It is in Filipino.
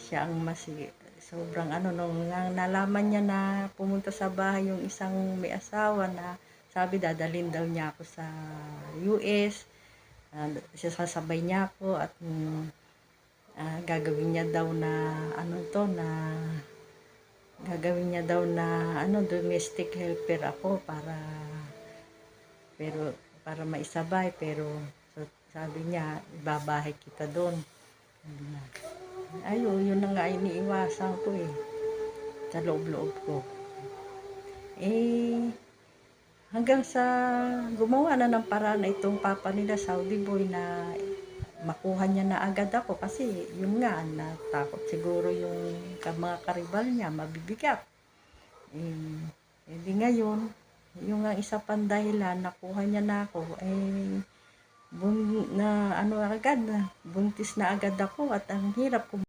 siya ang sobrang nung nalaman niya na pumunta sa bahay yung isang may asawa na sabi dadalhin daw niya ako sa US, sasabay niya ako at gagawin niya daw na gagawin niya daw na domestic helper ako para maisabay, pero sabi niya ibabahay kita doon. Ayun, yun na nga iniiwasan ko sa loob-loob ko. Hanggang sa gumawa na ng paraan na itong papa nila, Saudi boy, na makuha niya na agad ako kasi yun nga, natakot siguro yung mga karibal niya, mabibigat. Di ngayon, yung ang isa pang dahilan, nakuha niya na ako, agad na buntis na agad ako at ang hirap ko